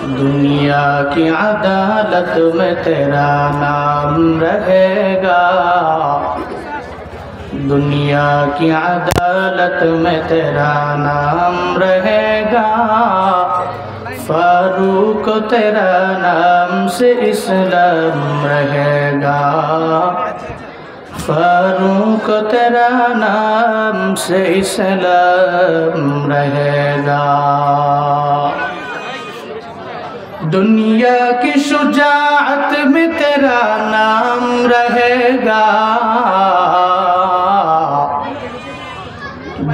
दुनिया की अदालत में तेरा नाम रहेगा, दुनिया की अदालत में तेरा नाम रहेगा। फारूक तेरा नाम से इस्लाम रहेगा, फारूक तेरा नाम से इस्लाम रहेगा। दुनिया की शुजाअत में तेरा नाम रहेगा,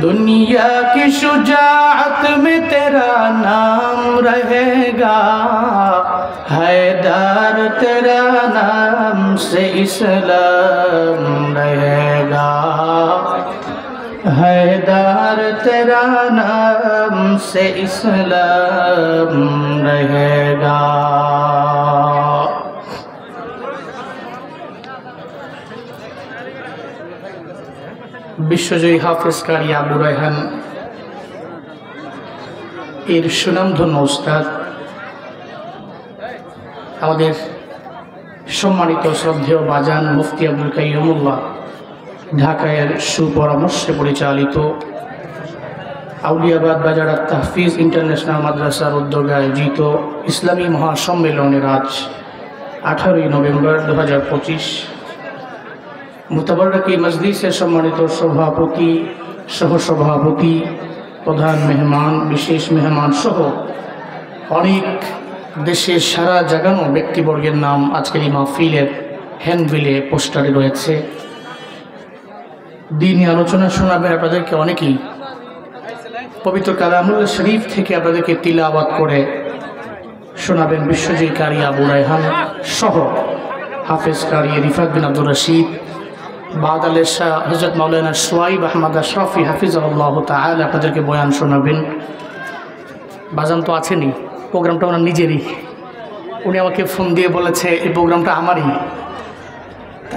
दुनिया की शुजाअत में तेरा नाम रहेगा। हैदर तेरा नाम से इस्लाम रहेगा, हैदर तेरा नाम से इस्लाम रहेगा। বিশ্বজয়ী হাফেজ কারি আবু রায়হান এর সুনামধন্য উস্তাদ, আমাদের সম্মানিত শ্রদ্ধেয় বাজান মুফতি আব্দুল কাইয়ুমুল্লাহ ঢাকায়ের সুপরামর্শে পরিচালিত আউলিয়াবাদ বাজার তাহফিজ ইন্টারন্যাশনাল মাদ্রাসার উদ্যোগে আয়োজিত ইসলামী মহাসম্মেলনের আজ 18ই নভেম্বর 2025 মুতাবাররকি মজলিসের সম্মানিত সভাপতি, সহসভাপতি, প্রধান মেহমান, বিশেষ মেহমান সহ অনেক দেশের সারা জাগানো ব্যক্তিবর্গের নাম আজকের এই মাহফিলের হ্যান্ডবিলে পোস্টারে রয়েছে। দিনী আলোচনা শোনাবেন আপনাদেরকে অনেকেই, পবিত্র কালামুল্লাহ শরীফ থেকে আপনাদেরকে তিলাওয়াত করে শোনাবেন বিশ্বজয়ী কারি আবু রায়হান সহ হাফেজ কারি রিফাত বিন আব্দুর রশিদ, বাদালের শাহ হযরত মাওলানা সোয়াইব আহমদ আশরাফি হাফিজাহুল্লাহ তাআলা আপনাদেরকে বয়ান শোনাবেন। বাজান তো আছেনই, প্রোগ্রামটা ওনার নিজেরই। উনি আমাকে ফোন দিয়ে বলেছে এই প্রোগ্রামটা আমারই।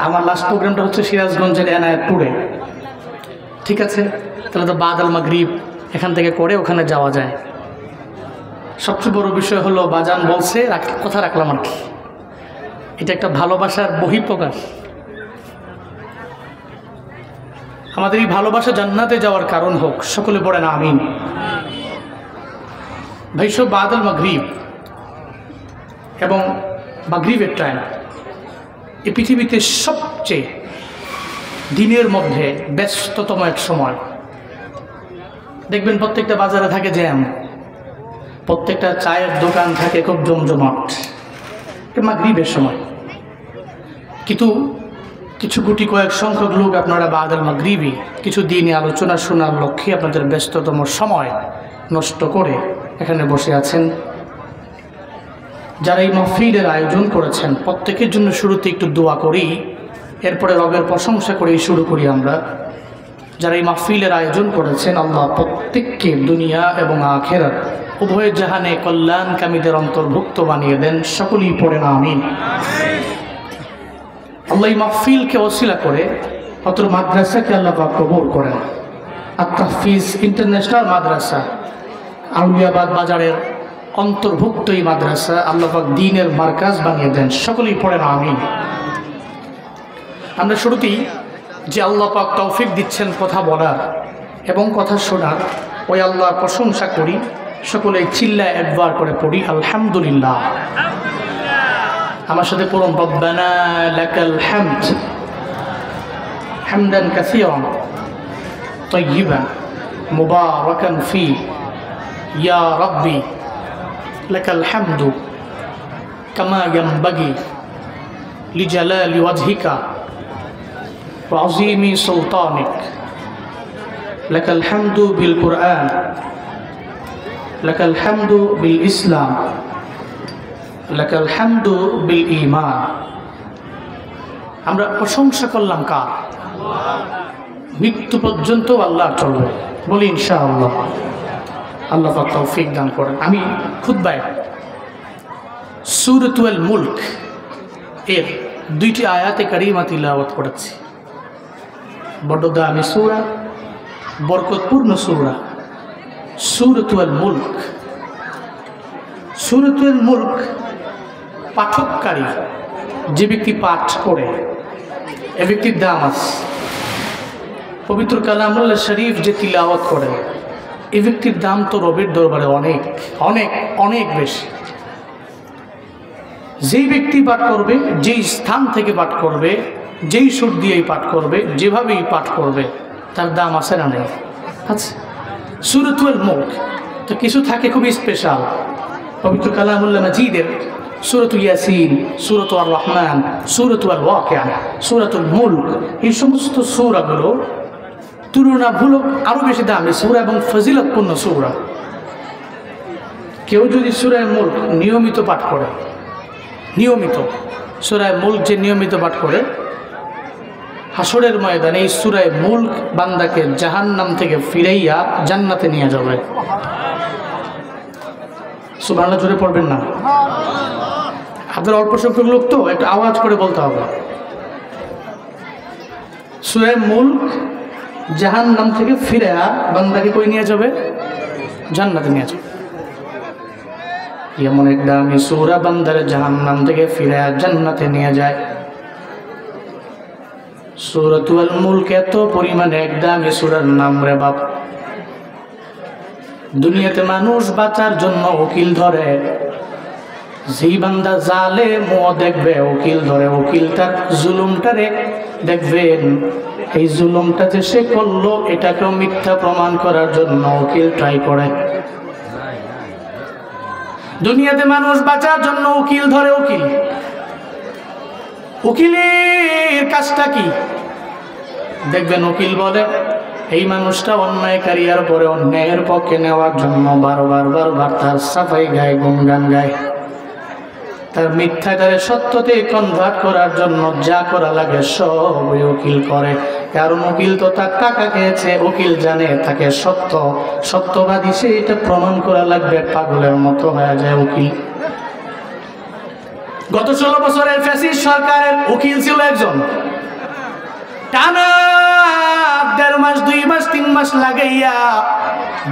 আমার লাস্ট প্রোগ্রামটা হচ্ছে সিরাজগঞ্জের এনায়েতপুরে। ঠিক আছে, তাহলে তো বাদাল মাগরিব এখান থেকে করে ওখানে যাওয়া যায়। সবচেয়ে বড় বিষয় হলো বাজান বলছে, কথা রাখলাম আর কি। এটা একটা ভালোবাসার বহিঃপ্রকাশ। আমাদের এই ভালোবাসা জান্নাতে যাওয়ার কারণ হোক, সকলে পড়ে না আমিন। ভাই সব বাদাল মাগরিব এবং মাগরিবের টাইম এই পৃথিবীতে সবচেয়ে দিনের মধ্যে ব্যস্ততম এক সময়। দেখবেন প্রত্যেকটা বাজারে থাকে জ্যাম, প্রত্যেকটা চায়ের দোকান থাকে খুব জমজমাট মাগরিবের সময়। কিন্তু কিছু গুটি কয়েক সংখ্যক লোক আপনারা বাদাল মাগরিবি কিছু দিনে আলোচনা শোনার লক্ষ্যে আপনাদের ব্যস্ততম সময় নষ্ট করে এখানে বসে আছেন। যারা এই মাহফিলের আয়োজন করেছেন প্রত্যেকের জন্য শুরুতে একটু দোয়া করি, এরপরে রবের প্রশংসা করেই শুরু করি আমরা। যারা এই মাহফিলের আয়োজন করেছেন আল্লাহ প্রত্যেককে দুনিয়া এবং আখিরাত উভয় জাহানে কল্যাণকামীদের অন্তর্ভুক্ত বানিয়ে দেন, সকলেই পড়ে না আমিন। আল্লাহ এই মাহফিলকে ওসিলা করে অত মাদ্রাসাকে আল্লাহ পাক কবুল করেন। আর তাহফিজ ইন্টারন্যাশনাল মাদ্রাসা আউলিয়াবাদ বাজারের অন্তর্ভুক্ত এই মাদ্রাসা আল্লাহ পাক দ্বীনের মার্কাজ বানিয়ে দেন, সকলেই পড়ে না আমিন। আমরা শুরুতেই যে আল্লাহ পাক তৌফিক দিচ্ছেন কথা বলার এবং কথা শোনার, ওই আল্লাহর প্রশংসা করি। সকলে চিল্লায় একবার করে পড়ি আলহামদুলিল্লাহ। আমার সাথে পড়ুন রব্বানা লাকাল হামদ হামদান কাসীরান তাইয়িবান মুবারাকান ফি ইয়া রাব্বি লাকাল হামদু কামা ইয়ানবাগি লিজালালি ওয়াজহিকা ওয়া আযীমি সুলতানিক লাকাল হামদু বিল কুরআন লাকাল হামদু বিল ইসলাম লাকাল হামদু বিল ঈমান। আমরা প্রশংসা করলাম কার? মৃত্যু পর্যন্ত আল্লাহ চলবে, বলি ইনশাআল্লাহ। আল্লাহ পাক তৌফিক দান করেন। আমি খুতবায় সূরাতুল মুলক এর দুইটি আয়াতে কারিমা তিলাওয়াত করেছি। বড় দামি সূরা, বরকতপূর্ণ সূরা সূরাতুল মুলক। সূরাতুল মুলক পাঠককারী যে ব্যক্তি পাঠ করে এ ব্যক্তির দাম আছে। পবিত্র কালামুল্লাহ শরীফ যে তিলাওয়াত করে এ ব্যক্তির দাম তো রবের দরবারে অনেক অনেক অনেক বেশি। যেই ব্যক্তি পাঠ করবে, যেই স্থান থেকে পাঠ করবে, যেই সুর দিয়েই পাঠ করবে, যেভাবেই পাঠ করবে, তার দাম আছে না নেই? আচ্ছা, সূরাতুল মুলক তো কিছু থাকে খুবই স্পেশাল। পবিত্র কালামুল্লাহ মাজিদের সূরাতুল ইয়াসিন, সূরাতুল রহমান, সূরাতুল ওয়াকিয়া, সূরাতুল মুলক, এই সমস্ত সূরাগুলো তুলনামূলক আরও বেশি দামি সূরা এবং ফজিলতপূর্ণ সূরা। কেউ যদি সূরা মুলক নিয়মিত পাঠ করে, নিয়মিত সূরা মুলক যে নিয়মিত পাঠ করে, হাসরের ময়দানে এই সূরা মুলক বান্দাকে জাহান্নাম থেকে ফিরাইয়া জান্নাতে নিয়ে যাবে। সুবহানাল্লাহ জোরে পড়বেন না? আপনার অল্প সংখ্যক লোক তো একটু আওয়াজ করে বলতে হবে। সূরা মুলক জাহান্নাম থেকে ফিরে বান্দাকে কই নিয়ে যাবে? জান্নাতে নিয়ে যাবে। এমন এক দামি সূরা বান্দারে জাহান্নাম থেকে ফিরে জান্নাতে নিয়ে যায়। সূরাতুল মুলক এত পরিমাণে এক দামি সূরার নাম রে বাপ। দুনিয়াতে মানুষ বাঁচার জন্য উকিল ধরে, যেই বান্দা জালেম ও দেখবে উকিল ধরে, উকিল তার জুলুমটারে দেখবেন, এই জুলুমটা যে সে করলো এটাকেও মিথ্যা প্রমাণ করার জন্য উকিল ট্রাই করে। দুনিয়াতে মানুষ বাঁচার জন্য উকিল ধরে, উকিলের কাজটা কি দেখবেন? উকিল বলে এই মানুষটা অন্যায়কারী, আর পরে অন্যায়ের পক্ষে নেওয়ার জন্য বারবার তার সাফাই গায়, গুণগান গায়। তার মিথ্যাটারে সত্যতে কনভার্ট করার জন্য যা করা লাগে সব ওই উকিল করে। কারণ উকিল তো তার টাকা খেয়েছে, উকিল জানে তাকে সত্যবাদী, সে এটা প্রমাণ করা লাগবে। পাগলের মতো হয়ে যায় উকিল। গত 16 বছরের ফ্যাসিস্ট সরকারের উকিল ছিল একজন, টানা 1.5 মাস 2 মাস 3 মাস লাগাইয়া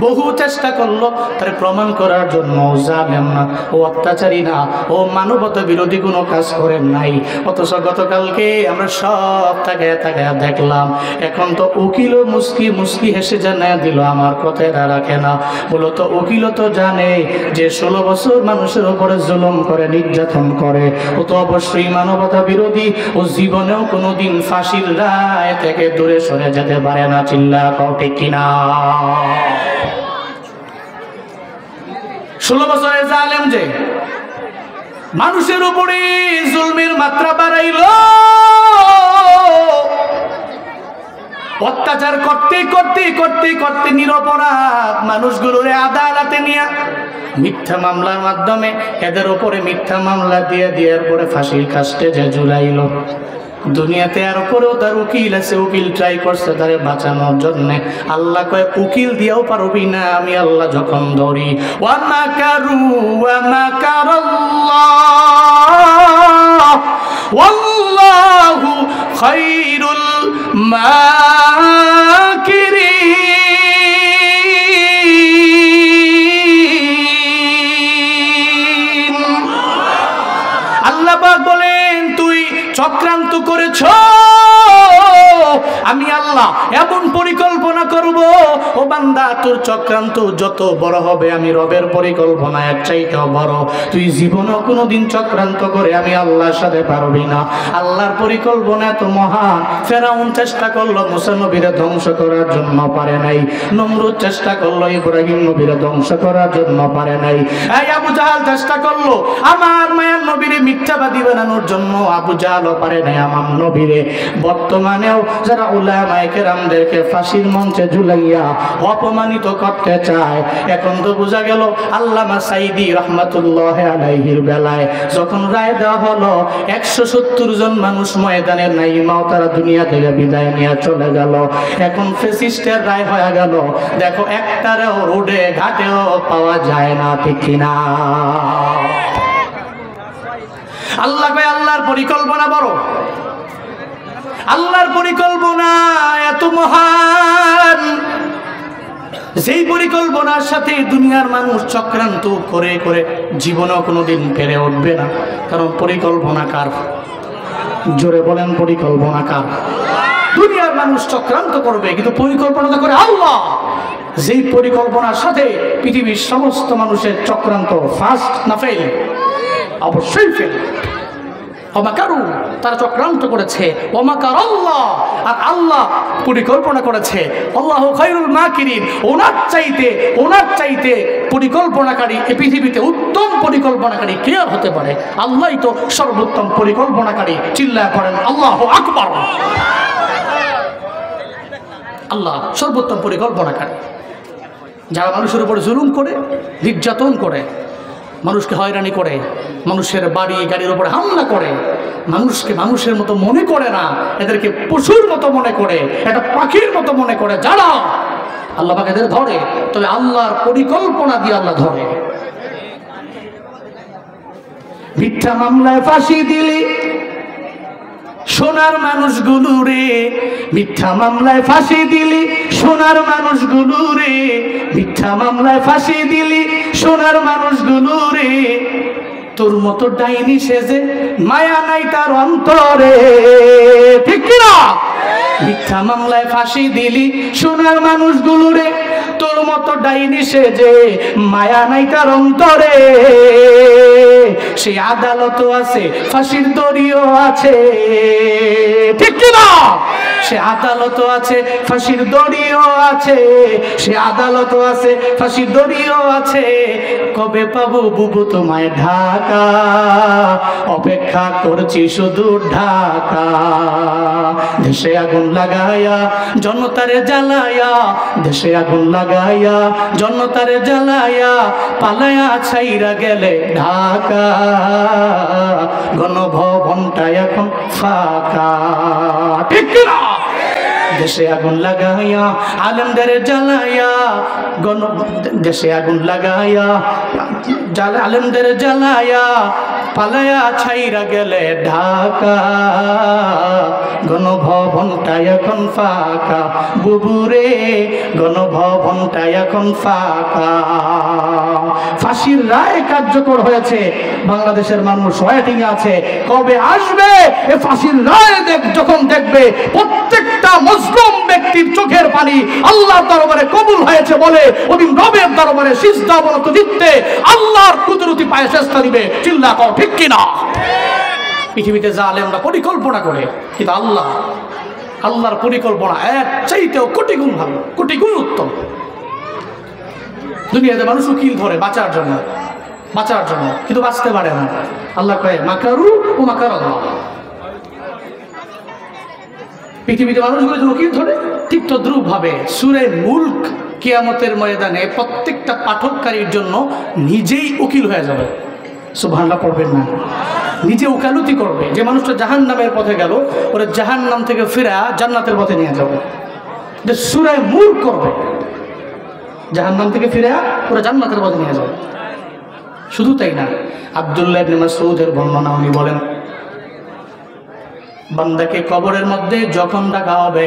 বহু চেষ্টা করলো তার প্রমাণ করার জন্য জানেন না ও অত্যাচারী না, ও মানবতা বিরোধী কোনো কাজ করেন নাই। অথচ গতকালকে আমরা সব তাকায় দেখলাম এখন তো উকিলও মুস্কি হেসে জানায় দিল আমার কথাটা রাখে না। মূলত উকিলও তো জানে যে 16 বছর মানুষের উপরে জুলুম করে, নির্যাতন করে, ও তো অবশ্যই মানবতা বিরোধী, ও জীবনেও কোনোদিন ফাঁসির রায় থেকে দূরে সরে যেতে পারে না। চিল্লা কও ঠিক কিনা? 16 বছরের জালেম যে মানুষের উপরে জুলমের মাত্রা বাড়াইল, অত্যাচার করতে নিরপরাধ মানুষগুলোরে আদালতে নিয়ে মিথ্যা মামলার মাধ্যমে এদের উপরে মিথ্যা মামলা দিয়ে এরপরে ফাঁসির কাস্টে যে ঝুলাইল। দুনিয়াতে আর পরেও তার উকিল আছে, উকিল ট্রাই করছে তারে বাঁচানোর জন্য। আল্লাহ কয় উকিল দিয়েও পারবি না, আমি আল্লাহ যখন ধরি। ওয়া মাকারু ওয়া মাকারাল্লাহ ওয়াল্লাহু খায়রুল মাকিরিন। আল্লাহ পাক বলেন তুই চক্রান্ত করেছ, আমি আল্লাহ এমন পরিকল্পনা করব ও বান্দা তোর চক্রান্ত যত বড় হবে আমি রবের পরিকল্পনা এর চাইতেও বড়। তুই জীবনেও কোনোদিন চক্রান্ত করে আমি আল্লাহর সাথে পারবি না। আল্লাহর পরিকল্পনা এত মহান। ফেরাউন চেষ্টা করলো মুসা নবীরে ধ্বংস করার জন্য, পারে নাই। নমরুদ চেষ্টা করলো ইব্রাহিম নবীরে ধ্বংস করার জন্য, পারে নাই। এই আবু জাহাল চেষ্টা করলো আমার মায়ের নবীরে মিথ্যাবাদী বানানোর জন্য, আবু জাহালও পারে নাই আমার নবীরে। বর্তমানেও যারা উলামায়ে কেরামদেরকে ফাঁসির মঞ্চে ঝুলাইয়া অপমানিত করতে চায়, এখন তো বোঝা গেল আল্লামা সাঈদী রাহমাতুল্লাহ আলাইহির বেলায় যখন রায় দেওয়া হলো 170 জন মানুষ ময়দানে নাই, মাও তারা দুনিয়া থেকে বিদায় নিয়ে চলে গেল। এখন ফ্যাসিস্টের রায় হয়ে গেল, দেখো একটারেও রোডে ঘাটেও পাওয়া যায় না, ঠিক কিনা? আল্লাহ কয় আল্লাহর পরিকল্পনা বড়, আল্লাহর পরিকল্পনা এত মহান। যেই পরিকল্পনার সাথে দুনিয়ার মানুষ চক্রান্ত করে করে জীবনেও কোনোদিন পেরে উঠবে না। কারণ পরিকল্পনা কার? জোরে বলেন, পরিকল্পনা কার? দুনিয়ার মানুষ চক্রান্ত করবে, কিন্তু পরিকল্পনা করে আল্লাহ। যেই পরিকল্পনার সাথে পৃথিবীর সমস্ত মানুষের চক্রান্ত ফার্স্ট না ফেল? অবশ্যই ফেল। ওমাকারু, তারা চক্রান্ত করেছে, ওমাকার আল্লাহ, আর আল্লাহ পরিকল্পনা করেছে। আল্লাহু খায়রুল মাকিরিন, ওনার চাইতে পরিকল্পনাকারী এই পৃথিবীতে উত্তম পরিকল্পনাকারী কে আর হতে পারে? আল্লাহই তো সর্বোত্তম পরিকল্পনাকারী। চিল্লায় পড়েন আল্লাহু আকবার। আল্লাহ সর্বোত্তম পরিকল্পনাকারী। যারা মানুষের উপর জুলুম করে, নির্যাতন করে, মানুষকে হয়রানি করে, মানুষের বাড়ি গাড়ির উপরে হামলা করে, মানুষকে মানুষের মতো মনে করে না, এদেরকে পশুর মতো মনে করে, একটা পাখির মতো মনে করে, যারা আল্লাহ পাক এদের ধরে, তবে আল্লাহর পরিকল্পনা দিয়ে আল্লাহ ধরে। মিথ্যা মামলায় ফাঁসি দিলি সোনার মানুষগুলো রে, মিথ্যা মামলায় ফাঁসি দিলি সোনার মানুষগুলো রে, মিথ্যা মামলায় ফাঁসি দিলি সোনার মানুষগুলো রে, তোর মতো ডাইনি সেজে মায়া নাই তার অন্তরে। ঠিক কিনা? মিথ্যা মামলায় ফাঁসি দিলি সোনার মানুষগুলো রে, তোর মতো ডাইনি সেজে মায়া নাই তার অন্তরে। সেই আদালতও আছে, ফাঁসির দড়িও আছে। ঠিক কিনা? সে আদালতও আছে, ফাঁসির দড়িও আছে। সে আদালতও আছে, ফাঁসির দড়িও আছে। কবে পাবো বুবু তোমায় ঢাকা, অপেক্ষা করছি শুধু ঢাকা। দেশে আগুন লাগায়া জনতারে জ্বালায়া, দেশে আগুন লাগায়া জনতারে জ্বালায়া, পালায়া ছাইরা গেলে ঢাকা। গণভবনটা এখন ফাঁকা। ঠিক কিনা? দেশে আগুন লাগাইয়া আলেমদের জ্বালাইয়া, দেশে আগুন লাগাইয়া আলেমদের জ্বালাইয়া, পালায়া ছাইরা গেলে ঢাকা। গণভবনটা এখন ফাঁকা বুবুরে, গণভবনটা এখন ফাঁকা। ফাঁসির রায় কার্যকর হয়েছে, বাংলাদেশের মানুষ ওয়েটিং আছে কবে আসবে এ ফাঁসির রায়। যখন দেখবে প্রত্যেকটা মুসলিম ব্যক্তির চোখের পানি আল্লাহর দরবারে কবুল হয়েছে বলে ওদিন রবের দরবারে সিজদা অবনত দিতে আল্লাহর কুদরতি পায়ে সেজদা দিবে। চিল্লা কও ঠিক কিনা? পৃথিবীতে জালেমরা পরিকল্পনা করে, কিন্তু আল্লাহর পরিকল্পনা এর চাইতেও কোটি গুণ ভালো, কোটি গুণ উত্তম। দুনিয়াতে মানুষ উকিল ধরে বাঁচার জন্য, কিন্তু বাঁচতে পারে না। আল্লাহ কয় মাকারু ও মাকার আল্লাহ। পৃথিবীতে মানুষগুলো যে উকিল ধরে, ঠিক তদ্রূপ ভাবে সূরা মুলক কিয়ামতের ময়দানে প্রত্যেকটা পাঠককারীর জন্য নিজেই উকিল হয়ে যাবে। সুবহানাল্লাহ পড়বেন না? নিজে উকালতি করবে। যে মানুষটা জাহান্নামের পথে গেল, ওরা জাহান্নাম থেকে ফিরা জান্নাতের পথে নিয়ে যাবে। সূরা মুলক করবে, জাহান্নাম থেকে ফিরে ওরা জান্নাতের পথে নিয়ে যাবে। শুধু তাই না, আব্দুল্লাহ ইবনে মাসউদের বর্ণনা, উনি বলেন বান্দাকে কবরের মধ্যে যখন রাখা হবে,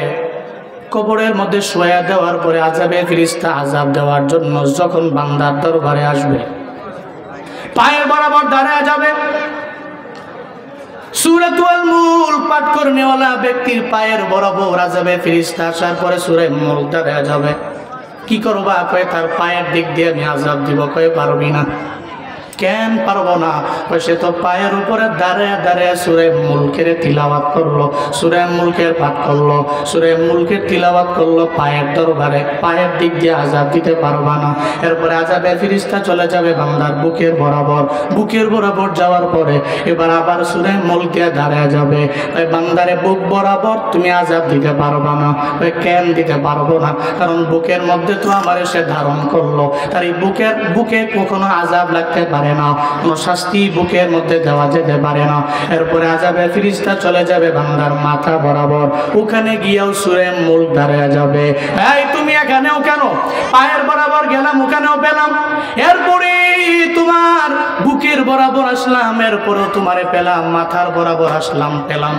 কবরের মধ্যে শোয়া দেওয়ার পরে আযাবে ফেরেশতা আযাব দেওয়ার জন্য যখন বান্দার দরবারে আসবে, পায়ের বরাবর দাঁড়ায় যাবে। সূরাতুল মুলক পাঠ করনেওয়ালা ব্যক্তির পায়ের বরাবর আযাবে ফেরেশতা আসার পরে সূরা মুলক দাঁড়ায় যাবে। কি করবা? কয়ে তার পায়ের দিক দিয়ে আমি আযাব দিব। কয়ে পারবি না। কেন পারবো না? সে তো পায়ের উপরে দাঁড়ায় দাঁড়ায় সূরা মুলকের তিলাওয়াত করলো, সূরা মুলকের পাঠ করলো, সূরা মুলকের তিলাওয়াত করলো পায়ের দরবারে, পায়ের দিক দিয়ে আযাব দিতে পারবা না। এরপরে আযাবের ফেরেশতা চলে যাবে বান্দার বুকের বরাবর, বুকের বরাবর যাওয়ার পরে এবার আবার সূরা মুলক দিয়ে দাঁড়ায় যাবে। ওই বান্দারে বুক বরাবর তুমি আযাব দিতে পারবা না। ওই কেন দিতে পারবো না? কারণ বুকের মধ্যে তো আমার সে ধারণ করলো, তার এই বুকে কখনো আযাব লাগতে পারে না, কোনো শাস্তি বুকের মধ্যে দেওয়া যেতে পারে না। এরপরে আযাবের ফেরেশতা চলে যাবে বান্দার মাথা বরাবর, ওখানে গিয়েও সূরা মুলক দাঁড়ায় যাবে। এই তুমি এখানেও কেন? পায়ের বরাবর গেলাম, ওখানেও পেলাম, এরপরে তোমার বুকের বরাবর আসলাম, এরপরেও তোমারে পেলাম, মাথার বরাবর আসলাম পেলাম।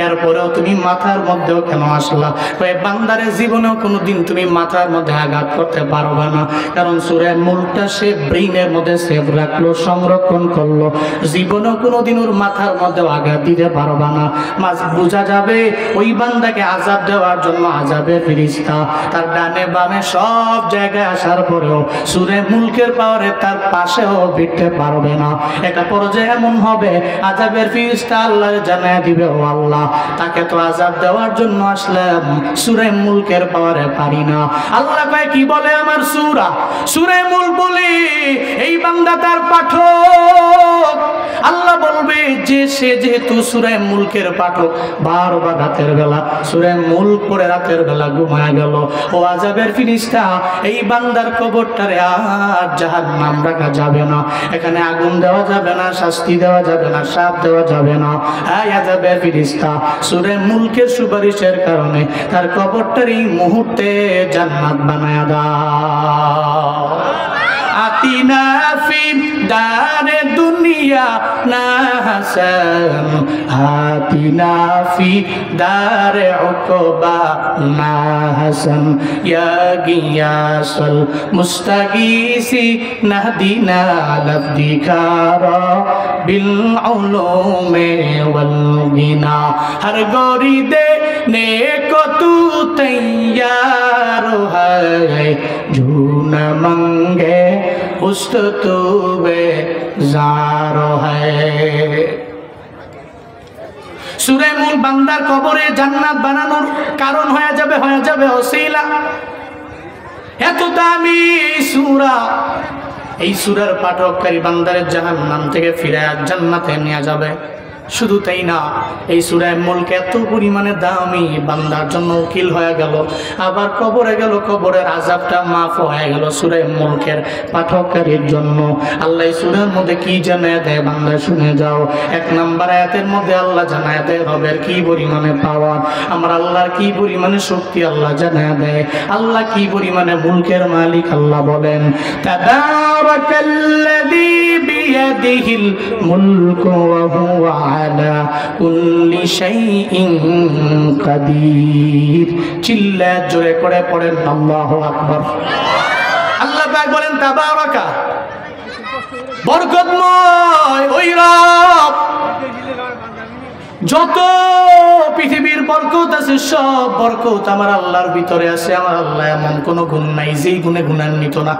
এরপরেও তুমি মাথার মধ্যেও কেন আসলা? কয় বান্দারে জীবনেও কোনোদিন তুমি মাথার মধ্যে আঘাত করতে পারবে না, কারণ সূরা মুলকটা সে ব্রেইনের মধ্যে সেভ রাখলো, সংরক্ষণ করলো, জীবনেও কোনোদিন ওর মাথার মধ্যেও আঘাত দিতে পারবে না। বোঝা যাবে ওই বান্দাকে আযাব দেওয়ার জন্য আযাবের ফেরেশতা তার ডানে বামে সব জায়গায় আসার পরেও সূরা মুলকের পাওয়ারে তার পাশেও বিটতে পারবে না। একটা পর্যায়ে এমন হবে আযাবের ফেরেশতা আল্লাহর জানায় দিবে, ও আল্লাহ, তাকে তো আযাব দেওয়ার জন্য আসলাম, সূরা মুলকের পাওয়ারে পারি না। আল্লাহ কয় কি বলে আমার সূরা মুলক বলি এই বান্দা তার পাঠক। আল্লাহ বলবে যে সে যেহেতু সূরা মুলকের পাঠক, বারবার রাতের বেলা সূরা মুলক পড়ে রাতের বেলা ঘুমায় গেল, ও আযাবের ফেরেশতা এই বান্দার কবরটারে আর জাহান্নাম রাখা যাবে না, এখানে আগুন দেওয়া যাবে না, শাস্তি দেওয়া যাবে না, শাপ দেওয়া যাবে না। এই আযাবের ফেরেশতা সূরা মুলকের সুপারিশের কারণে তার কবরটার এই মুহূর্তে জান্নাত বানায়া দাও। আতিনা ফি দারে দুনিয়া না হাসান, আতিনা ফি দারে উকবা না হাসান, ইয়া গিয়াসুল মুস্তাগীসি নাহদিনা লাফদিকারা বিল উলুমে ওয়াল গিনা, হর গরি দে নেকো তু তৈয়ার है जो न मंगे उस्त तू बेज़ार है। সূরা মুলক বান্দার কবরে জান্নাত বানানোর কারণ হয়ে যাবে ওসিলা। এত দামি সূরা, এই সূরার পাঠককারী বান্দারে জাহান্নাম থেকে ফিরায় জান্নাতে নিয়ে যাবে। শুধু তাই না, এই সূরা মুলক এত পরিমাণে দামি, বান্দার জন্য উকিল হয়ে গেল, আবার কবরে গেল, কবরের আযাবটা মাফ হয়ে গেল সূরা মুলকের পাঠককারীর জন্য। আল্লাহ সূরার মধ্যে কি জানায় দেয় বান্দা শুনে যাও। 1 নম্বর আয়াতের মধ্যে আল্লাহ জানায় দেয় রবের কি পরিমাণে পাওয়ার, আমার আল্লাহর কি পরিমাণে শক্তি আল্লাহ জানায় দেয়, আল্লাহ কি পরিমাণে মুলকের মালিক। আল্লাহ বলেন তাবারাকাল্লাযী বিয়াদিহিল মুলকু ওয়া হুয়া আলা কুল্লি শাইইন কাদির। চিল্লা জোরে করে পড়েন আল্লাহু আকবার। আল্লাহ পাক বলেন তাবারাকা, বরকতময় ওই রব, যত পৃথিবীর বরকত আছে সব বরকত আমার আল্লাহর ভিতরে আছে। আমার আল্লাহ এমন কোনো গুণ নাই যেই গুণে গুণান্বিত না।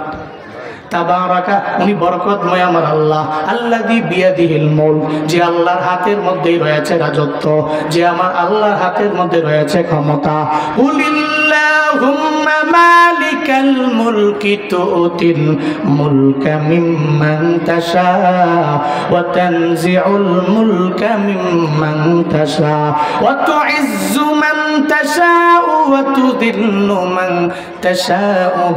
তাবারাকা, উনি বরকতময় আমার আল্লাহ। আল্লাযী বিয়াদিহিল মুলক, যে আল্লাহর হাতের মধ্যেই রয়েছে রাজত্ব, যে আমার আল্লাহর হাতের মধ্যে রয়েছে ক্ষমতা। কুলিল্লাহুম্মা মালিকাল মুলকি তুতিল মুলকা মিম্মান তাশা ওয়া তানজিউল মুলকা মিম্মান তাশা ওয়া তুইজ্জু মান তাশা ওয়া তুযিল্লু মান তাশা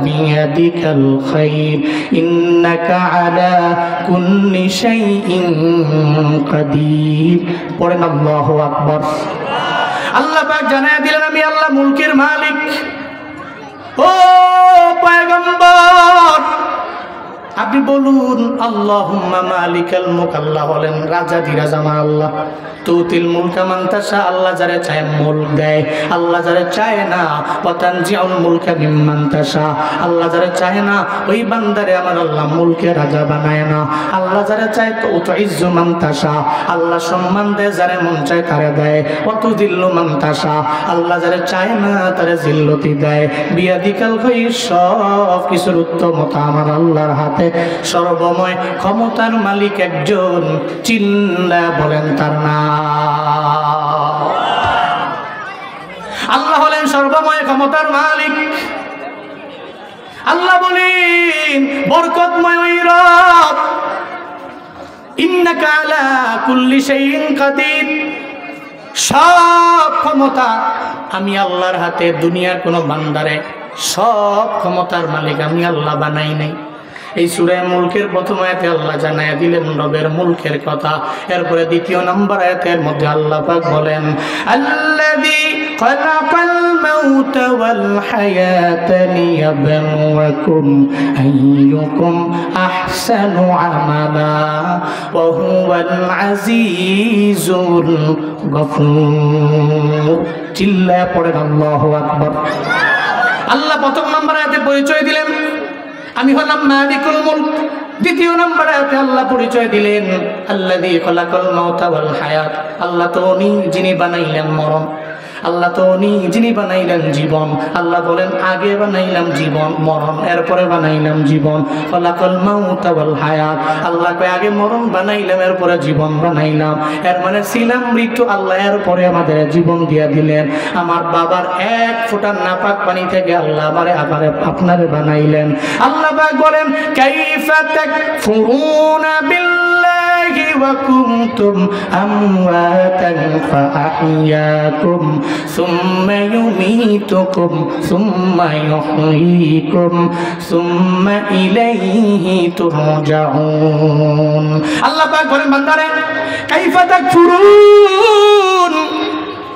বিয়াদিকাল খায়র ইন্নাকা আলা কুল্লি শাইইন কাদির। পড়েন আল্লাহু আকবার। আল্লাহ পাক জানায়া দিলেন আমি আল্লাহ মুলকের মালিক। ও পয়গম্বর, আপনি বলুন আল্লাহুম্মা মালিকাল মুলক। আল্লাহ বলেন রাজা দিরাজ আমার আল্লাহ। তুতিল মুলকা মান তাশা, আল্লাহ যারে চায় মুলক দেয়, আল্লাহ যারে চায় না। ওয়া তানজিউল মুলকা মিম্মান তাশা, আল্লাহ যারে চায় না ওই বান্দারে আমার আল্লাহ মুলকের রাজা বানায় না। আল্লাহ যারে চায় তো তুইজ্জু মান তাশা, আল্লাহ সম্মান দেয় যারে মন চায় তারে দেয়। ওয়া তুযিল্লু মান তাশা, আল্লাহ যারে চায় না তারে জিল্লতি দেয়। বিয়াদিকাল খায়র, সব কিছুর উত্তমতা আমার আল্লাহর হাতে। সর্বময় ক্ষমতার মালিক একজন, চিল্লা বলেন তার নাম। আল্লাহ হলেন সর্বময় ক্ষমতার মালিক। আল্লাহ বলেন বরকতময় ওই রব, ইন্নাকা আলা কুল্লি শাইইন কাদির। সব ক্ষমতা আমি আল্লাহর হাতে। দুনিয়ার কোনো বান্দারে সব ক্ষমতার মালিক আমি আল্লাহ বানাই নাই। এই সূরা মুলকের প্রথম আয়াতে আল্লাহ জানায়া দিলেন রবের মুলকের কথা। এরপরে দ্বিতীয় নম্বর আয়াতের মধ্যে আল্লাহ পাক বলেন আল্লাযী খালাকাল মাউতা ওয়াল হায়াতা লিয়াবলুয়াকুম আইয়ুকুম আহসানু আমালা ওয়া হুয়াল আজিজুল গফুর। চিল্লায়া পড়েন আল্লাহু আকবার। আল্লাহ প্রথম নম্বর আয়াতে পরিচয় দিলেন আমি হলাম মালিকুল মুলক। দ্বিতীয় নম্বর আয়াতে আল্লাহ পরিচয় দিলেন আল্লাযী খালাকাল মাউতা ওয়াল হায়াত, আল্লাহ তো উনি যিনি বানাইলেন মরণ, আল্লাহ তো উনি যিনি বানাইলেন জীবন। আল্লাহ বলেন আগে বানাইলাম জীবন মরণ, এরপরে বানাইলাম জীবন। খালাকাল মাউতা ওয়াল হায়াত, আল্লাহ কয় আগে মরণ বানাইলাম এরপরে জীবন বানাইলাম। এর মানে ছিলাম মৃত্যু, আল্লাহ এরপরে আমাদের জীবন দিয়া দিলেন। আমার বাবার এক ফোঁটা নাপাক পানি থেকে আল্লাহ আমারে আপনারে বানাইলেন। আল্লাহ পাক বলেন কাইফা তাকফুরুনা বিল্লাহি ওয়া কুনতুম আমওয়াতান ফাআহইয়াকুম সুম্মা ইউমীতুকুম সুম্মা ইউহয়ীকুম সুম্মা ইলাইহি তুরজাউন। আল্লাহ পাক বলেন বান্দারে কাইফা তাকফুরুন,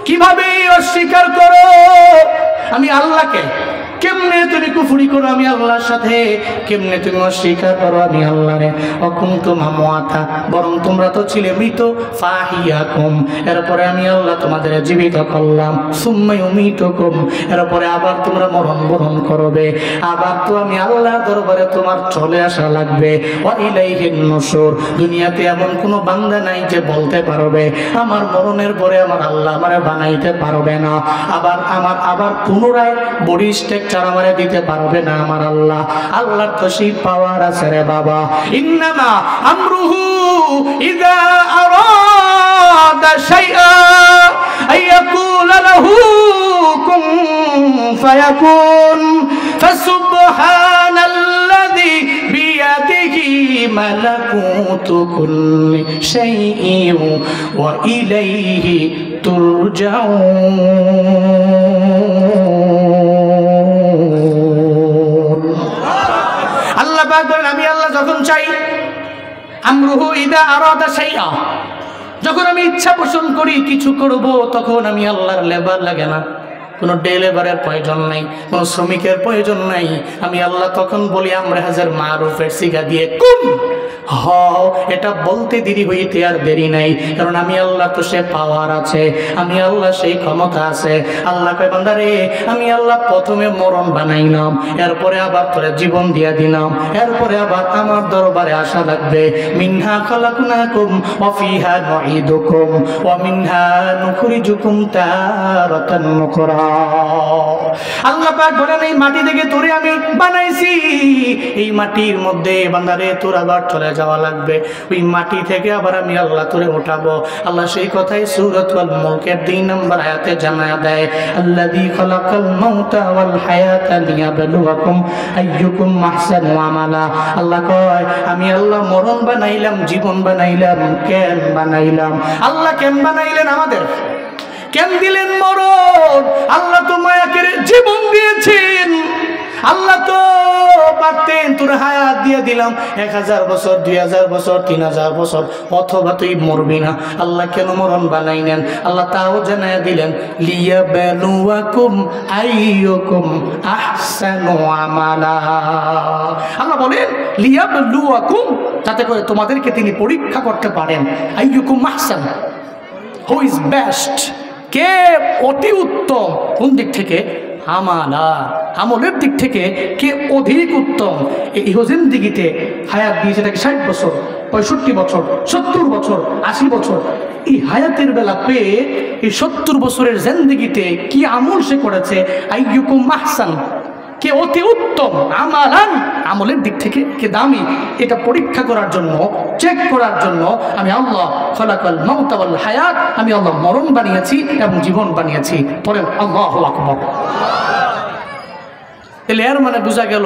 কিভাবে অস্বীকার করো আমি আল্লাহকে, কেমনে তুমি কুফরি করো আমি আল্লাহর সাথে, কেমনে তুমি অস্বীকার করো আমি আল্লাহরে। অকুনতুম আমওয়াতা, বরং তোমরা তো ছিলে মৃত, ফাহিয়াকুম, এরপরে আমি আল্লাহ তোমাদের জীবিত করলাম। সুম্মা ইউমীতুকুম, এরপরে আবার তোমরা মরণ বরণ করবে, আবার তো আমি আল্লাহর দরবারে তোমার চলে আসা লাগবে। ওয়া ইলাইহিন নুশুর, দুনিয়াতে এমন কোনো বান্দা নাই যে বলতে পারবে আমার মরণের পরে আমার আল্লাহ আমারে বানাইতে পারবে না, আবার পুনরায় বডি স্ট্রাকচার আমারে দিতে পারবে না আমার আল্লাহ। আল্লাহর তো সেই পাওয়ার আছে রে বাবা। ইন্নামা আমরুহু ইযা আরাদা শাইআ আইয়াকুলা লাহু কুন ফায়াকুন। ফাসুবহানাল্লাযী বিয়াদিহি মালাকুতু কুল্লি শাইইন ওয়া ইলাইহি তুরজাউন। আল্লাহ পাক বলেন আমি আল্লাহ যখন চাই, আমরুহু ইযা আরাদা শাইআ, যখন আমি ইচ্ছা পোষণ করি কিছু করব, তখন আমি আল্লাহর লেবার লাগে না, কোনো ডে লেবারের প্রয়োজন নাই, কোনো শ্রমিকের প্রয়োজন নাই। আমি আল্লাহ তখন বলি আমরা হাজার মারুফের সিগা দিয়ে কুন হ, এটা বলতে দেরি হইতে আর দেরি নাই, কারণ আমি আল্লাহ তো সে পাওয়ার আছে, আমি আল্লাহ সেই ক্ষমতা আছে। আল্লাহ কয় বান্দারে আমি আল্লাহ প্রথমে মরণ বানাইলাম, এরপরে আবার তোরে জীবন দিয়া দিলাম, এরপরে আবার আমার দরবারে আসা লাগবে। মিনহা খালাকনাকুম ওয়া ফিহা নুঈদুকুম ওয়া মিনহা নুখরিজুকুম তারাতান নুকরা। আল্লাহ পাক বলেন এই মাটি থেকে তোরে আমি বানাইছি, এই মাটির মধ্যে বান্দারে তোর আবার চলে যাওয়া লাগবে, ওই মাটি থেকে আবার আমি আল্লাহ তোরে উঠাবো। আল্লাহ সেই কথাই সূরাতুল মুলকের 2 নম্বর আয়াতে জানায়া দেয় আল্লাযী খালাকাল মাউতা ওয়াল হায়াতা লিয়াবলুয়াকুম আইয়ুকুম আহসানু আমালা। আল্লাহ কয় আমি আল্লাহ মরণ বানাইলাম, জীবন বানাইলাম, কেন বানাইলাম? আল্লাহ কেন বানাইলেন আমাদের, কেন দিলেন মরণ? আল্লাহ তো মায়াকে জীবন দিয়েছেন, আল্লাহ তো পারতেন তোর হায়াত দিয়ে দিলাম 1000 বছর, 2000 বছর, 3000 বছর, অথবা তুই মরবি না। আল্লাহ কেন মরণ বানাইলেন? আল্লাহ তাও জানায়া দিলেন লিয়াবলুয়াকুম আইয়ুকুম আহসানু আমালা। আল্লাহ বলেন লিয়াবলুয়াকুম, যাতে করে তোমাদেরকে তিনি পরীক্ষা করতে পারেন। আইয়ুকুম আহসান, হু ইজ বেস্ট, কে অতি উত্তম, কোন দিক থেকে? আমালা, আমলের দিক থেকে কে অধিক উত্তম। এই জিন্দেগিতে হায়াত দিয়েছে তাকে 60 বছর, 65 বছর, 70 বছর, 80 বছর। এই হায়াতের বেলা পেয়ে এই 70 বছরের জিন্দেগিতে কি আমল সে করেছে? আইয়ুকুম আহসান, কে অতি উত্তম, আমালান, আমলের দিক থেকে কে দামি, এটা পরীক্ষা করার জন্য, চেক করার জন্য আমি আল্লাহ খালাকাল মাউতা ওয়াল হায়াত, আমি আল্লাহ মরণ বানিয়েছি এবং জীবন বানিয়েছি। পড়েন আল্লাহু আকবার। তাহলে এর মানে বোঝা গেল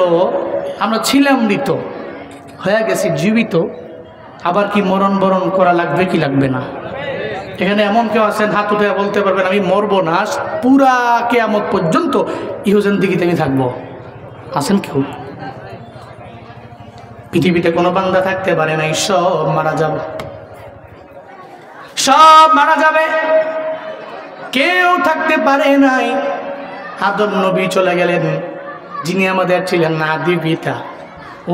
আমরা ছিলাম মৃত, হয়ে গেছি জীবিত, আবার কি মরণ বরণ করা লাগবে কি লাগবে না? এখানে এমন কেউ আছেন হাত উঠে বলতে পারবেন আমি মরবো না, পুরা কিয়ামত পর্যন্ত ইহজিন্দেগিতে আমি থাকবো? আছেন কেউ? পৃথিবীতে কোনো বান্দা থাকতে পারে নাই, সব মারা যাবে, সব মারা যাবে, কেউ থাকতে পারে নাই। আদম নবী চলে গেলেন, যিনি আমাদের ছিলেন আদি পিতা,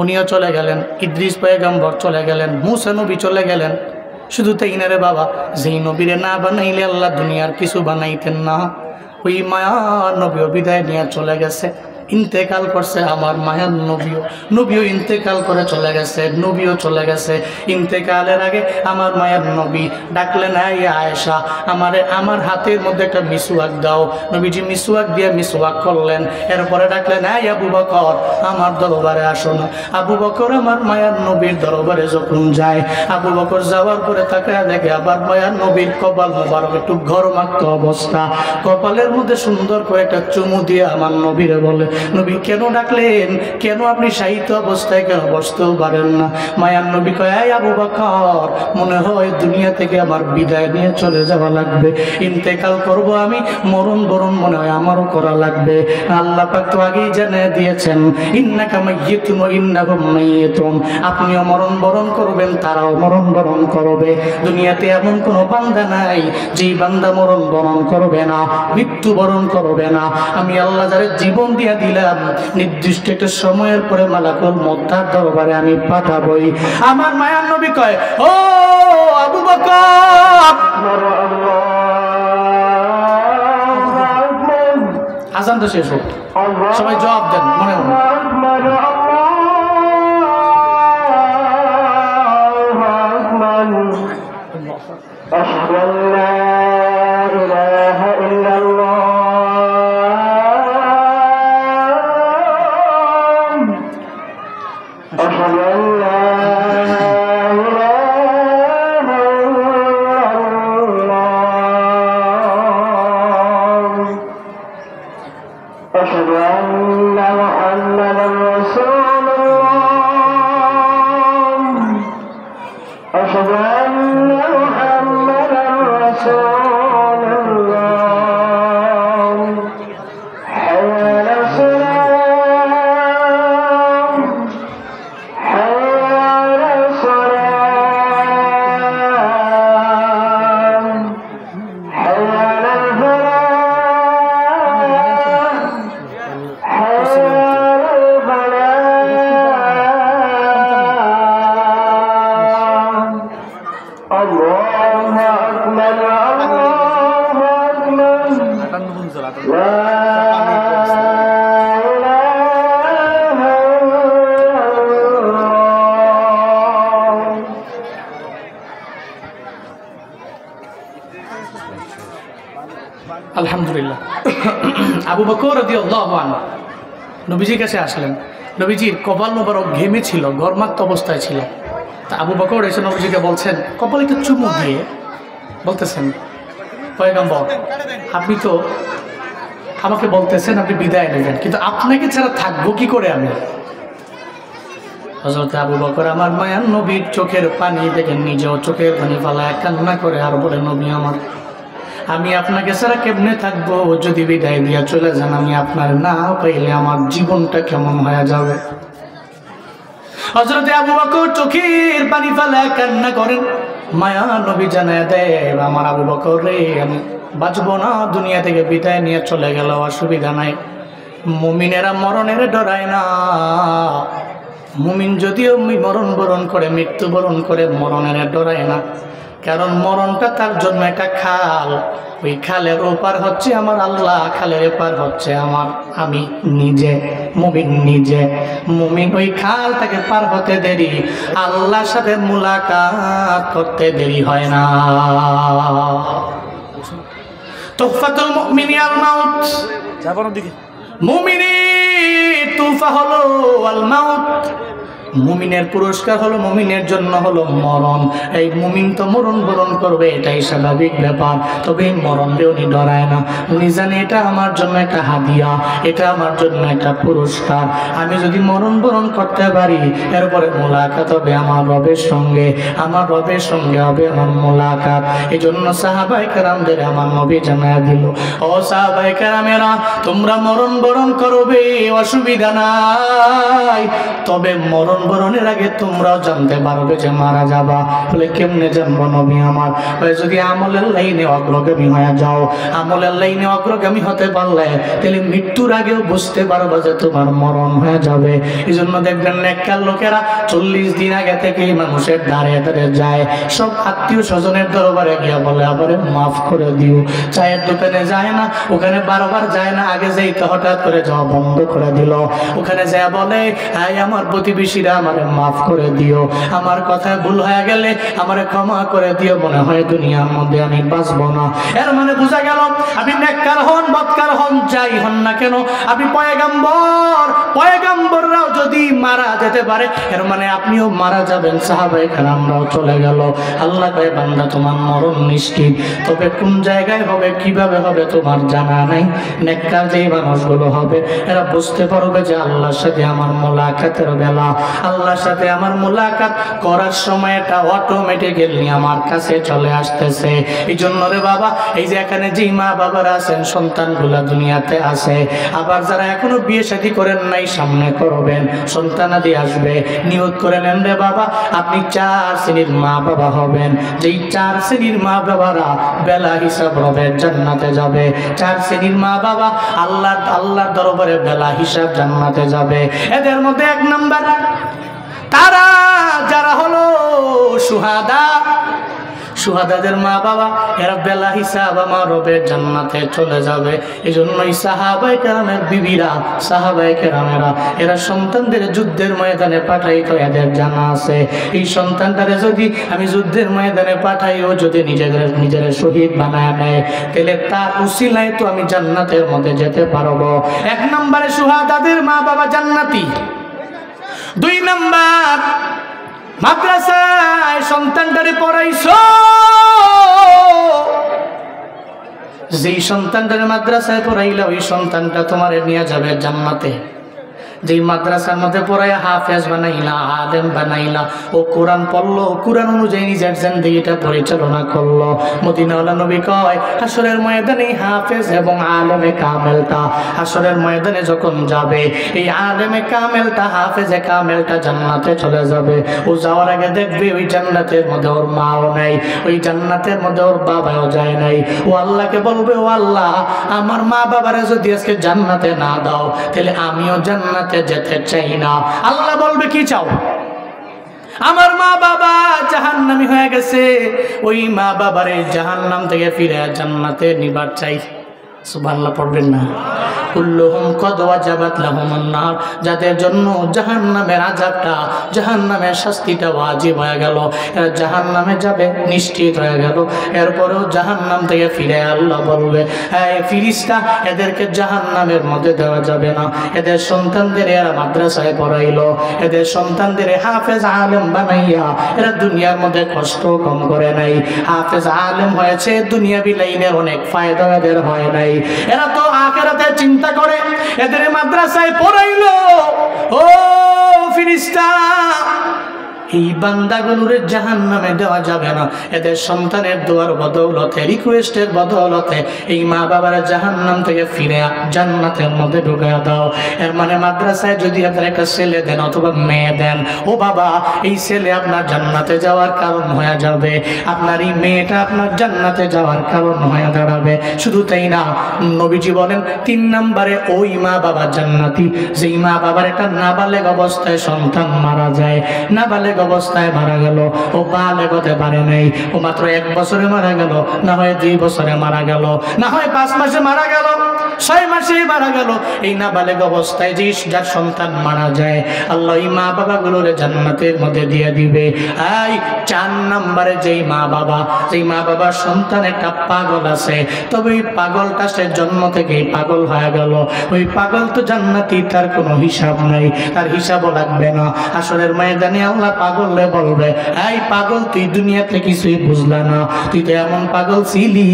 উনিও চলে গেলেন, ইদ্রিস পয়গম্বর চলে গেলেন, মুসা নবী চলে গেলেন। শুধু তাই না রে বাবা, যেই নবীরে না বানাইলে আল্লাহ দুনিয়ার কিছু বানাইতেন না। ওই মায়া নবীও বিদায় নিয়ে চলে গেছে, ইন্তেকাল করছে। আমার মায়ার নবীও ইন্তেকাল করে চলে গেছে, নবীও চলে গেছে। ইন্তেকালের আগে আমার মায়ার নবী ডাকলেন, এই আয়েশা, আমার হাতের মধ্যে একটা মিসওয়াক দাও। নবীজি মিসওয়াক দিয়ে মিসওয়াক করলেন। এরপরে ডাকলেন, এই আবু বকর, আমার দরবারে আসুন। আবু বকর আমার মায়ার নবীর দরবারে যখন যায়, আবু বকর যাওয়ার পরে তাকায় দেখে আবার মায়ার নবীর কপাল মোবারক একটু ঘরমাক্ত অবস্থা। কপালের মধ্যে সুন্দর করে একটা চুমু দিয়ে আমার নবীরে বলে, নবী কেন ডাকলেন? কেন আপনি সাহিত্য অবস্থায় কেন বসতেও পারেন না? মায়ার নবী কয়, এই আবু বকর, মনে হয় দুনিয়া থেকে আমার বিদায় নিয়ে চলে যাওয়া লাগবে, ইন্তেকাল করব আমি, মরণ বরণ মনে হয় আমারও করা লাগবে। আল্লাহ পাক তো আগেই জানিয়ে দিয়েছেন, ইন্নাকা মাইয়িতুন ওয়া ইন্নাহুম মাইয়িতুন, আপনিও মরণ বরণ করবেন, তারাও মরণ বরণ করবে। দুনিয়াতে এমন কোনো বান্দা নাই যেই বান্দা মরণ বরণ করবে না, মৃত্যু বরণ করবে না। আমি আল্লাহ যারে জীবন দিয়ে দিলাম, নির্দিষ্ট একটা সময়ের পরে মালাকুল মউত তার দরবারে আমি পাঠাবই। আমার মায়ার নবী কয়, ও আবু বকর, আজান তো শেষ হোক, সবাই জবাব দেন মনে মনে। আলহামদুলিল্লাহ। আবু বকর রাদিয়াল্লাহু আনহু নবীজির কাছে আসলেন। নবীজির কপাল মোবারক ঘেমে ছিল, গরমাক্ত অবস্থায় ছিল। তা আবু বকর এসে নবীজিকে বলছেন, কপালে একটু চুমু দিয়ে বলতেছেন, পয়গম্বর, আপনি তো আমাকে বলতেছেন আপনি বিদায় নেবেন, কিন্তু আপনাকে ছাড়া থাকবো কি করে আমি? হযরত আবু বকর আমার মায়ার নবীর চোখের পানি দেখে নিজেও চোখের পানি ফালায় কান্না করে আর বলে, নবী আমার, আমি আপনাকে ছাড়া কেমনে থাকবো? যদি বিদায় দিয়া চলে যান, আমি আপনার না পাইলে আমার জীবনটা কেমন হয়ে যাবে? হযরত আবু বকর চোখের পানি ফেলে কান্না করেন। মায়া নবী জানায় দেয়, আমার আবু বকর রে, আমি বাঁচবো না, দুনিয়া থেকে বিদায় নিয়ে চলে গেল, অসুবিধা নাই। মুমিনেরা মরণের ডরায় না। মুমিন যদিও মরণ বরণ করে, মৃত্যুবরণ করে, মরণের ডরায় না। কারণ মরণটা তার জন্য একটা খাল, ওই খালের ওপার হচ্ছে আমার আল্লাহ, খালের এপার হচ্ছে আমি নিজে, মুমিন নিজে। মুমিন ওই খাল তাকে পার হতে দেরি, আল্লাহর সাথে মুলাকাত করতে দেরি হয় না। তুহফাতুল মুমিনি আল মাউত, মুমিনের তুফা হলো আল মাউত। মুমিনের পুরস্কার হলো, মুমিনের জন্য হলো মরণ। এই মুমিন তো মরণ বরণ করবে, এটাই স্বাভাবিক ব্যাপার। তবে মরণকে উনি ডরায় না। উনি জানে এটা আমার জন্য একটা হাদিয়া, এটা আমার জন্য একটা পুরস্কার। আমি যদি মরণ বরণ করতে পারি, এরপরে মোলাকাত হবে আমার রবের সঙ্গে, আমার রবের সঙ্গে হবে আমার মোলাকাত। এই জন্য সাহাবায়ে কেরামদের আমার নবী জানায়া দিল, ও সাহাবায়ে কেরামেরা, তোমরা মরণ বরণ করবে, অসুবিধা নাই, তবে মরণ মরণের আগে তোমরাও জানতে পারবে যে মারা যাবা। বলে কেমনে জানবো নবী আমার? যদি আমলের লাইনে অগ্রগামী হয়ে যাও, আমলের লাইনে অগ্রগামী হতে পারলে তাহলে মৃত্যুর আগেও বুঝতে পারবা যে তোমার মরণ হয়ে যাবে। এই জন্য দেখবেন নেককার লোকেরা 40 দিন আগে থেকে মানুষের দাঁড়িয়ে দাঁড়িয়ে যায়, সব আত্মীয় স্বজনের দরবারে গিয়া বলে আমারে মাফ করে দিও। চায়ের দোকানে যায় না, ওখানে বারবার যায় না, আগে যাইতে হঠাৎ করে যাওয়া বন্ধ করে দিল। ওখানে যায় বলে আমার প্রতিবেশীরা আমারে মাফ করে দিও, আমার কথায় ভুল হয়ে গেলে আমারে ক্ষমা করে দিও, মনে হয় দুনিয়ার মধ্যে আমি বাঁচবো না। এর মানে বোঝা গেল আপনি নেককার হন বদকার হন যাই হন না কেন, আপনি পয়গাম্বররাও যদি মারা যেতে পারে এর মানে আপনিও মারা যাবেন। সাহাবায়ে কেরামরাও চলে গেল। আল্লাহ কয় বান্দা তোমার মরণ নিশ্চিত, তবে কোন জায়গায় হবে কিভাবে হবে তোমার জানা নাই। নেককার যেই মানুষগুলো হবে এরা বুঝতে পারবে যে আল্লাহর সাথে আমার মোলাকাতের বেলা, আল্লাহর সাথে আমার মোলাকাত করার সময় এটা অটোমেটিক্যালি আমার কাছে চলে আসতেছে। এই জন্য রে বাবা, এই যে এখানে যেই মা বাবারা আছেন, সন্তানগুলা দুনিয়াতে আছে, আবার যারা এখনো বিয়ে শাদী করেন নাই সামনে করবেন, সন্তানাদি আসবে, নিয়ত করে নেন রে বাবা আপনি 4 শ্রেণীর মা বাবা হবেন। যেই 4 শ্রেণীর মা বাবারা বেলা হিসাব হবে জান্নাতে যাবে। 4 শ্রেণীর মা বাবা আল্লাহর দরবারে বেলা হিসাব জান্নাতে যাবে। এদের মধ্যে 1 নাম্বার তারা যারা হলো সুহাদাদের মা বাবা, এরা বেলা হিসাব আমার রবের জান্নাতে চলে যাবে। এই জন্যই সাহাবায়ে কেরামের বিবিরা, সাহাবায়ে কেরামেরা এরা সন্তানদের যুদ্ধের ময়দানে পাঠাইতো, এদের জানা আছে এই সন্তানটারে যদি আমি যুদ্ধের ময়দানে পাঠাইও যদি নিজের শহীদ বানায় নেয় তাহলে তার উসিলায় তো আমি জান্নাতের মধ্যে যেতে পারবো। 1 নম্বরে সুহাদাদের মা বাবা জান্নাতি। 2 নাম্বার মাদ্রাসায় সন্তানটারে পড়াইছো, যেই সন্তানটারে মাদ্রাসায় পড়াইলা ওই সন্তানটা তোমারে নিয়ে যাবে জান্নাতে। যেই মাদ্রাসার মধ্যে পড়াইয়া হাফেজ বানাইলা, আলেম বানাইলা, ও কোরআন পড়লো, কোরআন অনুযায়ী নিজের জিন্দেগিটা পরিচালনা করলো। মদিনাওয়ালা নবী কয় হাসরের ময়দানে হাফেজ এবং আলেমে কামেলটা হাসরের ময়দানে যখন যাবে, এই আলেমে কামেলটা হাফেজে কামেলটা জান্নাতে চলে যাবে। ও যাওয়ার আগে দেখবে ওই জান্নাতের মধ্যে ওর মাও নাই, ওই জান্নাতের মধ্যে ওর বাবাও যায় নাই। ও আল্লাহকে বলবে, ও আল্লাহ আমার মা বাবারা যদি আজকে জান্নাতে না দাও তাহলে আমিও জান্নাতে যেতে চাই না। আল্লাহ বলবে কি চাও? আমার মা বাবা জাহান্নামী হয়ে গেছে, ওই মা বাবারে জাহান্নাম থেকে ফিরে জান্নাতে নিবার চাই। সুবহানাল্লাহ পড়বেন না? কুল্লুহুম কদ ওয়াজাবাত লাহুমুন নার, যাদের জন্য জাহান্নামের আযাবটা, জাহান্নামের শাস্তিটা ওয়াজিব হয়ে গেল, এরা জাহান্নামে যাবে নিশ্চিত হয়ে গেল। এরপরেও জাহান্নাম থেকে ফিরে আল্লাহ বলবে, এই ফিরিস্তা এদেরকে জাহান্নামের মধ্যে দেওয়া যাবে না। এদের সন্তানদের এরা মাদ্রাসায় পড়াইলো, এদের সন্তানদের হাফেজ আলেম বানাইয়া এরা দুনিয়ার মধ্যে কষ্ট কম করে নাই। হাফেজ আলেম হয়েছে, দুনিয়াবি লাইনের অনেক ফায়দা এদের হয় নাই। এরা তো আখিরাতে চিন্তা করে, এদের মাদ্রাসায় পড়াইলো। ও ফিরিস্তা, এই বান্দাগুলোরে জাহান্নামে দেওয়া যাবে না। এদের সন্তানের দোয়ার বদৌলতে, রিকোয়েস্টের বদৌলতে এই মা বাবারা জাহান্নাম থেকে ফিরে জান্নাতের মধ্যে ঢুকিয়ে দাও। এর মানে মাদ্রাসায় যদি আপনার একটা ছেলে দেন অথবা মেয়ে দেন, ও বাবা এই ছেলে আপনার জান্নাতে যাওয়ার কারণ হয়ে যাবে, আপনার এই মেয়েটা আপনার জান্নাতে যাওয়ার কারণ হয়ে দাঁড়াবে। শুধু তাই না, নবীজি বলেন 3 নম্বরে ওই মা বাবা জান্নাতি যেই মা বাবার একটা নাবালেগ অবস্থায় সন্তান মারা যায়। নাবালেগ অবস্থায় মারা গেল, ও বালেগ হতে পারে নাই, ও মাত্র 1 বছরে মারা গেল, না হয় 2 বছরে মারা গেল, না হয় 5 মাসে মারা গেল, 6 মাসে মারা গেল। এই নাবালেগ অবস্থায় যে যার সন্তান মারা যায়, আল্লাহ এই মা বাবাগুলোর জান্নাতের মধ্যে দিয়ে দিবে। এই 4 নম্বরে যেই মা বাবার সন্তান একটা পাগল আছে, তবে ওই পাগলটা সে জন্ম থেকেই পাগল হয়ে গেল, ওই পাগল তো জান্নাতি, তার কোনো হিসাব নাই, তার হিসাবও লাগবে না। আসরের ময়দানে আল্লাহ পাগলে বলবে, এই পাগল তুই দুনিয়াতে কিছুই বুঝলা না, তুই তো এমন পাগল ছিলি,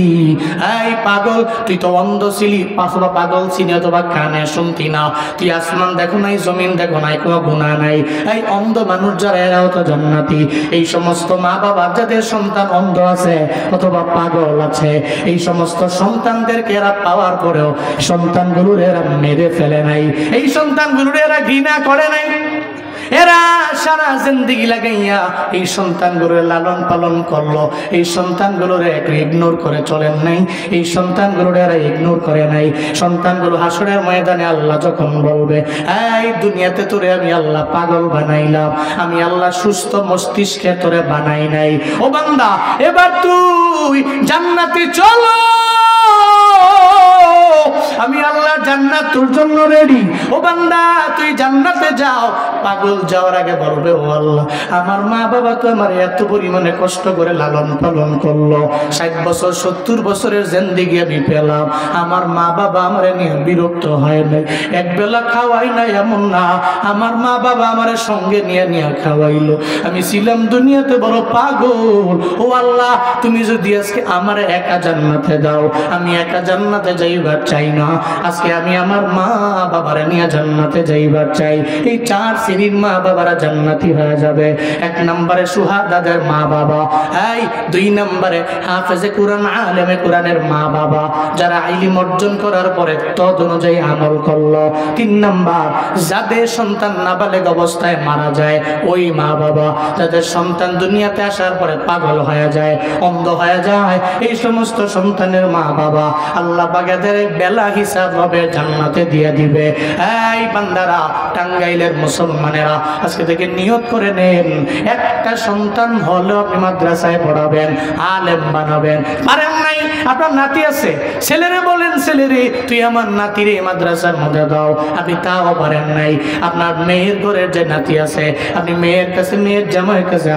এই পাগল তুই তো অন্ধ ছিলি, অথবা পাগল ছিলি অথবা কানে শুনতি না, তুই আসমান দেখো নাই, জমিন দেখো নাই, কোনো গুনাহ নাই। এই অন্ধ মানুষ যারা এরাও তো জান্নাতি। এই সমস্ত মা বাবা যাদের সন্তান অন্ধ আছে অথবা পাগল আছে, এই সমস্ত সন্তানদেরকে এরা পাওয়ার পরেও সন্তানগুলোর এরা মেরে ফেলে নাই, এই সন্তানগুলোর এরা ঘৃণা করে নাই। এরা সারা জিন্দেগি লাগাইয়া এই সন্তানগুলোর লালন পালন করলো, এই সন্তানগুলোর একটু ইগনোর করে চলেন নাই, এই সন্তানগুলোর এরা ইগনোর করে নাই। সন্তানগুলো হাসরের ময়দানে আল্লাহ যখন বলবে, এই দুনিয়াতে তোরে আমি আল্লাহ পাগল বানাইলাম, আমি আল্লাহ সুস্থ মস্তিষ্কে তোরে বানাই নাই, ও বান্দা এবার তুই জান্নাতে চলো, আমি আল্লাহ জান্নাত তোর জন্য রেডি, ও বান্দা তুই জান্নাতে যাও। পাগল যাওয়ার আগে বলবে, ও আল্লাহ আমার মা বাবা তো আমার এত পরিমাণে কষ্ট করে লালন পালন করলো, 60 বছর 70 বছরের জিন্দেগি আমি পেলাম, আমার মা বাবা আমার নিয়ে বিরক্ত হয় নাই, একবেলা খাওয়াই নাই এমন না, আমার মা বাবা আমার সঙ্গে নিয়ে নিয়ে খাওয়াইলো, আমি ছিলাম দুনিয়াতে বড় পাগল, ও আল্লাহ তুমি যদি আজকে আমার একা জান্নাতে দাও, আমি একা জান্নাতে যাইবার চাই না, আজকে আমি আমার মা বাবারা নিয়ে জান্নাতে যাইবার চাই। এই 4 শ্রেণীর মা বাবারা জান্নাতি হয়ে যাবে। 1 নম্বরে সুহাদাদের মা বাবা, এই 2 নম্বরে হাফেজে কোরআন আলেমে কোরআনের মা বাবা, যারা ইলম অর্জন করার পরে তদ অনুযায়ী আমল করলো। 3 নম্বর যাদের সন্তান নাবালেগ অবস্থায় মারা যায়, ওই মা বাবা যাদের সন্তান দুনিয়াতে আসার পরে পাগল হয়ে যায়, অন্ধ হয়ে যায়, এই সমস্ত সন্তানের মা বাবা আল্লাহ বাগেদের বেলা হিসাব হবে জান্নাতে দিয়ে দিবে। এই বান্দারা, টাঙ্গাইলের মুসলমানেরা আজকে থেকে নিয়ত করে নেন, একটা সন্তান হলেও আপনি মাদ্রাসায় পড়াবেন, আলেম বানাবেন। পারেন নাই, আপনার নাতি আছে, ছেলেরে বলেন, ছেলেরে তুই আমার নাতিরে মাদ্রাসার মধ্যে দাও, আপনি তাও পারেন নাই। আপনার মেয়ের ঘরের যে নাতি আছে, আপনি মেয়ের কাছে, মেয়ের জামাইয়ের কাছে